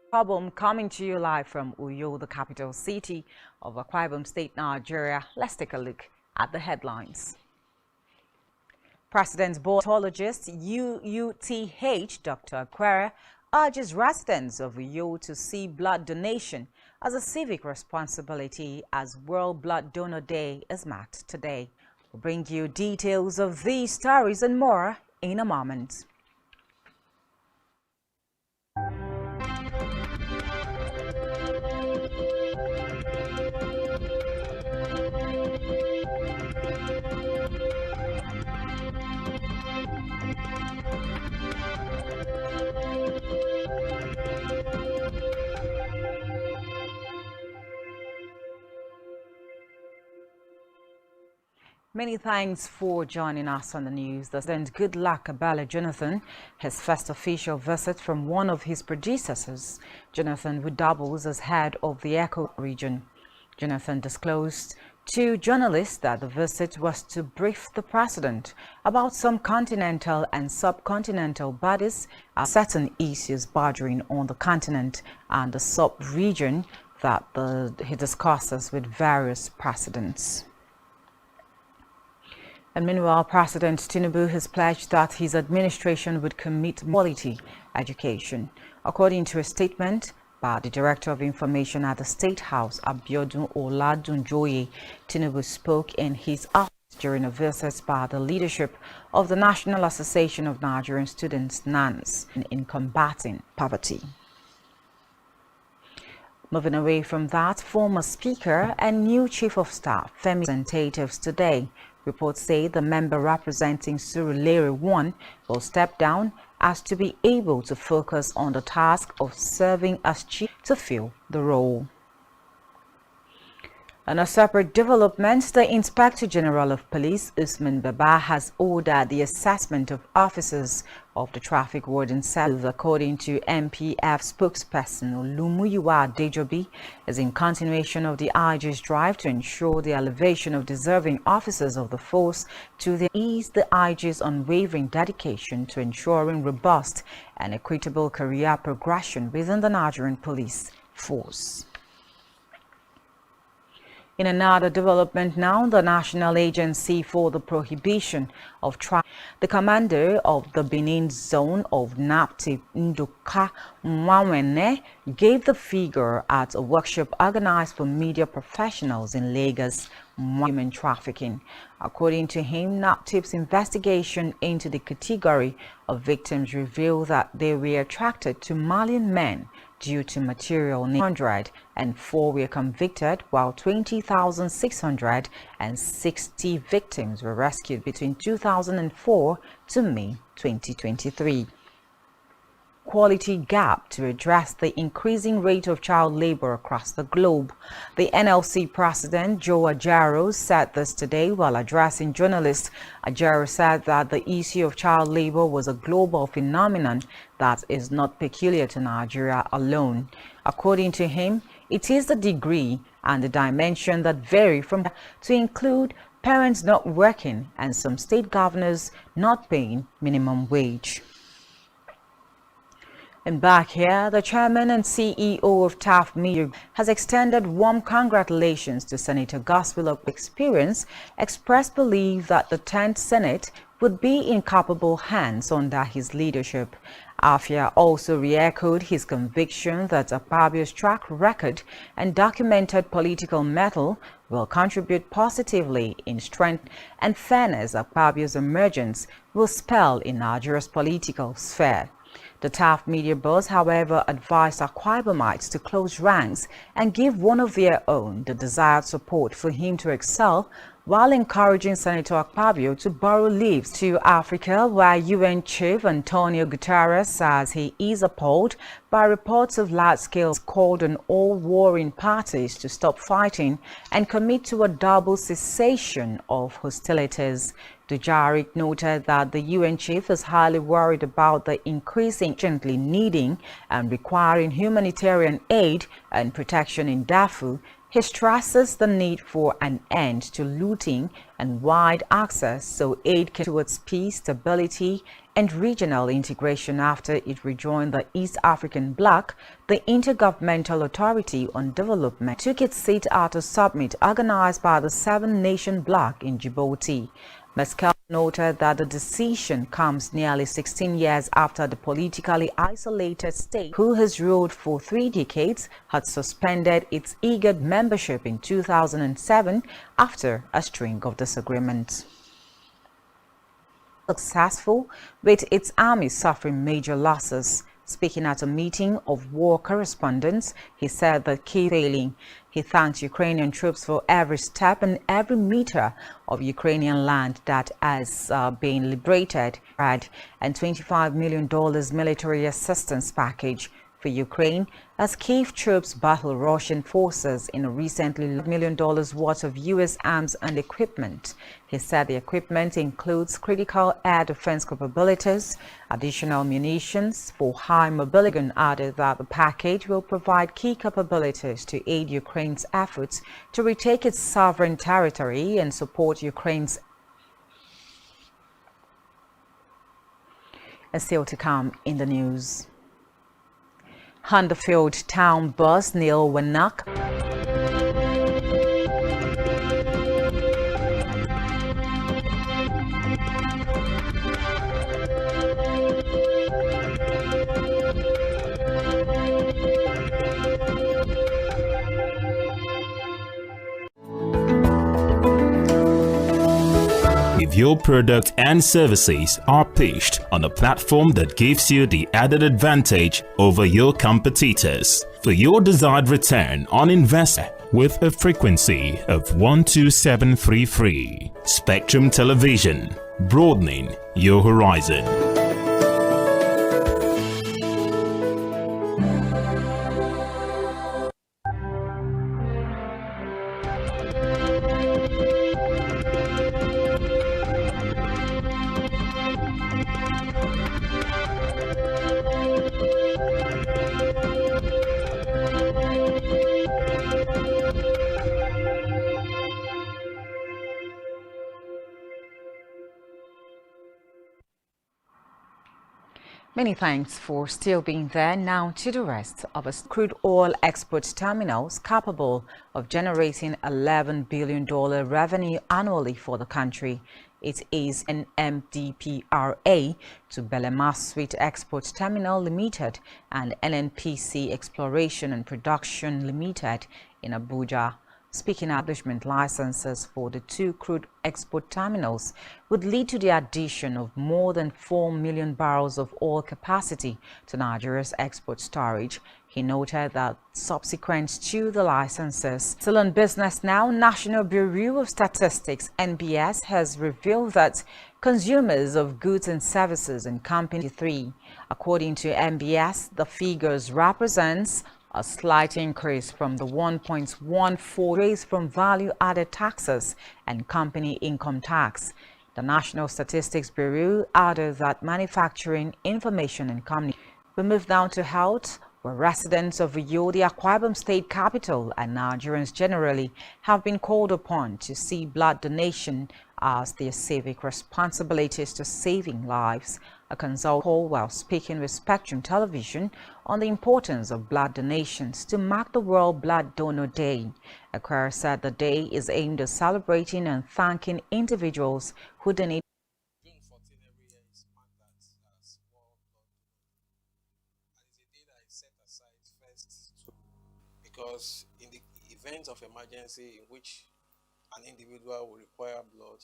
Problem coming to you live from Uyo, the capital city of Akwa Ibom State, Nigeria. Let's take a look at the headlines. President's board pathologist UTH Dr. Aquera urges residents of Uyo to see blood donation as a civic responsibility as World Blood Donor Day is marked today. We'll bring you details of these stories and more in a moment. Many thanks for joining us on the news. And good luck, Abala Jonathan, his first official visit from one of his predecessors, Jonathan, who doubles as head of the Echo region. Jonathan disclosed to journalists that the visit was to brief the president about some continental and subcontinental bodies and certain issues bordering on the continent and the sub-region that he discusses with various presidents. And meanwhile, President Tinubu has pledged that his administration would commit quality education. According to a statement by the Director of Information at the State House, Abiodun Oladunjoye, Tinubu spoke in his office during a visit by the leadership of the National Association of Nigerian Students, NANS, in combating poverty. Moving away from that, former Speaker and new Chief of Staff, Femi representatives today. Reports say the member representing Surulere 1 will step down as to be able to focus on the task of serving as chief to fill the role. On a separate development, the Inspector General of Police, Usman Baba, has ordered the assessment of officers of the Traffic Warden Service. According to MPF spokesperson Olumuyiwa Dejobi, is in continuation of the IG's drive to ensure the elevation of deserving officers of the force to the ease the IG's unwavering dedication to ensuring robust and equitable career progression within the Nigerian police force. In another development now, the National Agency for the Prohibition of the commander of the Benin zone of NAPTIP, Nduka Mwawene, gave the figure at a workshop organized for media professionals in Lagos, human trafficking. According to him, NAPTIP's investigation into the category of victims revealed that they were attracted to Malian men due to material needs. 104 were convicted, while 20,660 victims were rescued between 2004 to May 2023. Quality gap to address the increasing rate of child labor across the globe. The NLC president, Joe Ajaro, said this today while addressing journalists. Ajaro said that the issue of child labor was a global phenomenon that is not peculiar to Nigeria alone. According to him, it is the degree and the dimension that vary from to include parents not working and some state governors not paying minimum wage. And back here, the chairman and CEO of TAF Media has extended warm congratulations to Senator Gospel of Experience, expressed belief that the 10th Senate would be in capable hands under his leadership. Afia also re-echoed his conviction that Akpabio's track record and documented political mettle will contribute positively in strength and fairness. Akpabio's emergence will spell in Nigeria's political sphere. The TAF media boss, however, advised Akwa Ibomites to close ranks and give one of their own the desired support for him to excel, while encouraging Senator Akpabio to borrow leaves to Africa, where UN Chief Antonio Guterres says he is appalled by reports of large-scale called on all warring parties to stop fighting and commit to a double cessation of hostilities. Dujarric noted that the UN chief is highly worried about the increasing urgently needing and requiring humanitarian aid and protection in Darfur He stresses the need for an end to looting and wide access so aid can towards peace, stability, and regional integration. After it rejoined the East African bloc, the Intergovernmental Authority on Development took its seat at a summit organized by the seven-nation bloc in Djibouti. Meskel noted that the decision comes nearly 16 years after the politically isolated state, who has ruled for 3 decades, had suspended its IGAD membership in 2007 after a string of disagreements. Successful, with its army suffering major losses. Speaking at a meeting of war correspondents, he said that key failing. He thanked Ukrainian troops for every step and every meter of Ukrainian land that has been liberated, and $25 million military assistance package for Ukraine as Kyiv troops battle Russian forces in a recently $1 million worth of U.S. arms and equipment. He said the equipment includes critical air defense capabilities, additional munitions for high mobility, and added that the package will provide key capabilities to aid Ukraine's efforts to retake its sovereign territory and support Ukraine's. And still to come in the news. Huddersfield town bus Neil Winnock. If your product and services are pitched on a platform that gives you the added advantage over your competitors for your desired return on investment with a frequency of 12733, Spectrum Television, broadening your horizon. Many thanks for still being there. Now to the rest of us. Crude oil export terminals capable of generating $11 billion revenue annually for the country. It is an MDPRA to Belema Sweet Export Terminal Limited and NNPC Exploration and Production Limited in Abuja. Speaking establishment licenses for the 2 crude export terminals would lead to the addition of more than 4 million barrels of oil capacity to Nigeria's export storage. He noted that subsequent to the licenses, still on business now, National Bureau of Statistics (NBS) has revealed that consumers of goods and services in Company 3. According to NBS, the figures represents a slight increase from the 1.14 raised from value-added taxes and company income tax. The National Statistics Bureau added that manufacturing, information and communication. We move down to health, where residents of Uyo, the Akwa Ibom state capital, and Nigerians generally have been called upon to see blood donation as their civic responsibilities to saving lives. A consultant called while speaking with Spectrum Television on the importance of blood donations to mark the World Blood Donor Day. Akwa said the day is aimed at celebrating and thanking individuals who donate. June 14 every year is marked as World Blood Donor, and it's a day that is set aside first because in the event of emergency in which an individual will require blood,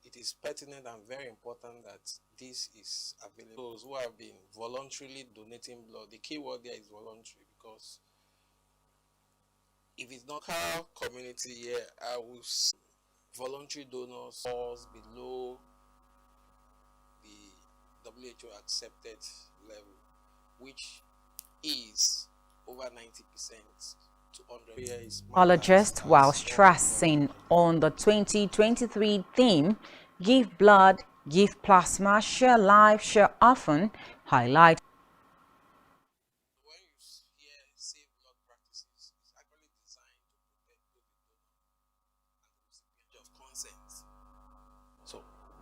it is pertinent and very important that this is available. Those who have been voluntarily donating blood, the key word there is voluntary, because if it's not our community here, I will see voluntary donors falls below the WHO accepted level, which is over 90%. Apologist while stressing on the 2023 theme, Give Blood, Give Plasma, Share Life, Share Often, highlight. When you hear save blood practices, it's actually designed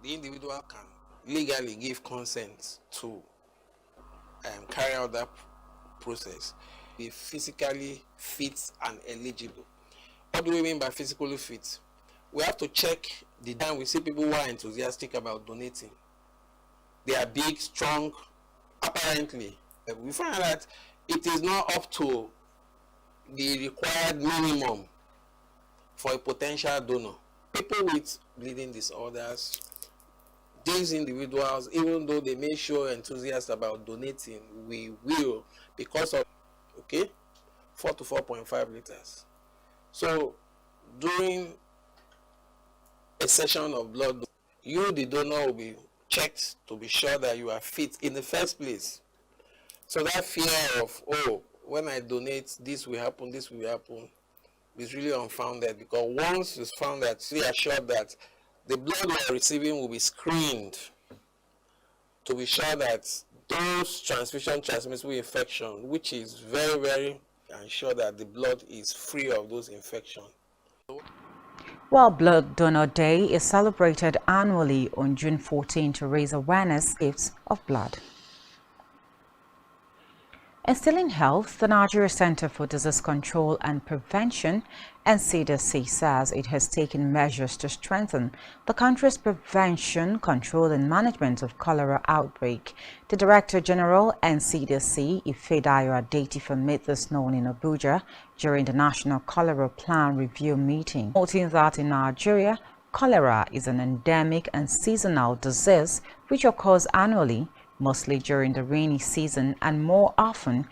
the individual can legally give consent to carry out that process. Be physically fit and eligible. What do we mean by physically fit? We have to check the time we see people who are enthusiastic about donating. They are big, strong, apparently. We find that it is not up to the required minimum for a potential donor. People with bleeding disorders, these individuals, even though they may show enthusiasm about donating, we will, because of 4 to 4.5 liters. So during a session of blood, you, the donor, will be checked to be sure that you are fit in the first place. So that fear of, oh, when I donate, this will happen, is really unfounded, because once it's found that, we are assured that the blood we are receiving will be screened to be sure that those transmission-transmissible infection, which is very, very ensure that the blood is free of those infections. While Blood Donor Day is celebrated annually on June 14 to raise awareness of blood. Instilling Health, the Nigeria Center for Disease Control and Prevention, NCDC, says it has taken measures to strengthen the country's prevention, control and management of cholera outbreak. The Director General, NCDC, Ifedayo Adetifa, made this known in Abuja during the National Cholera Plan Review meeting, noting that in Nigeria, cholera is an endemic and seasonal disease which occurs annually, mostly during the rainy season, and more often,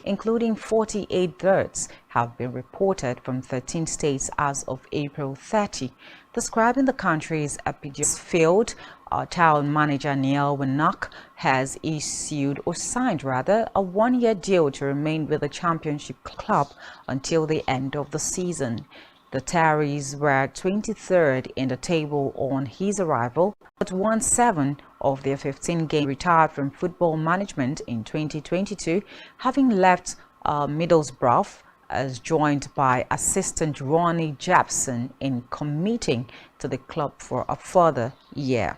including 48 deaths have been reported from 13 states as of April 30. Describing the country's epidemic field, town manager Neil Winnock has signed a one-year deal to remain with the championship club until the end of the season. The Terries were 23rd in the table on his arrival, but won 7 of their 15 games, retired from football management in 2022, having left Middlesbrough, as joined by assistant Ronnie Jepson in committing to the club for a further year.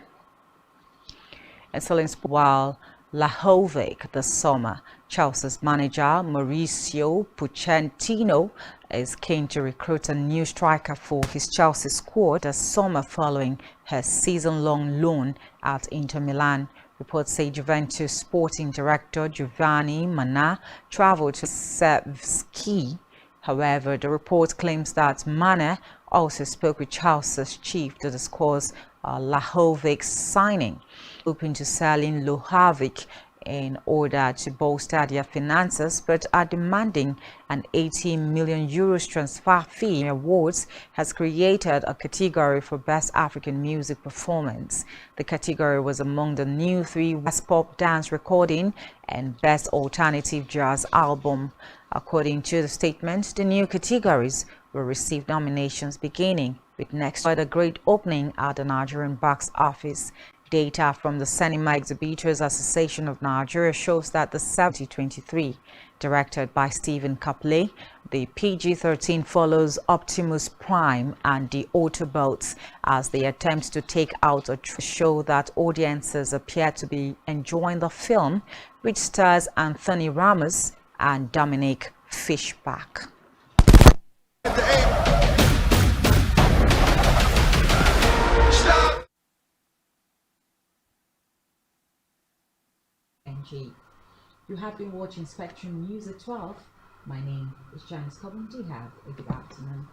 Excellence while Lahovic this summer, Chelsea's manager Mauricio Pochettino is keen to recruit a new striker for his Chelsea squad this summer following her season-long loan at Inter Milan. Reports say Juventus sporting director Giovanni Manna traveled to Sevski. However, the report claims that Manna also spoke with Chelsea's chief to discuss Lahovic's signing, open to selling Lahovic in order to bolster their finances, but are demanding an 80 million euros transfer fee. Awards has created a category for Best African Music Performance. The category was among the new 3 West Pop Dance Recording and Best Alternative Jazz Album. According to the statement, the new categories will receive nominations beginning with next year. The great opening at the Nigerian box office. Data from the Cinema Exhibitors Association of Nigeria shows that the 2023, directed by Stephen Copley, the PG-13 follows Optimus Prime and the Autobots as they attempt to take out a show that audiences appear to be enjoying the film, which stars Anthony Ramos and Dominic Fishback. You have been watching Spectrum News at 12. My name is Janice Cobham. Do have a good afternoon.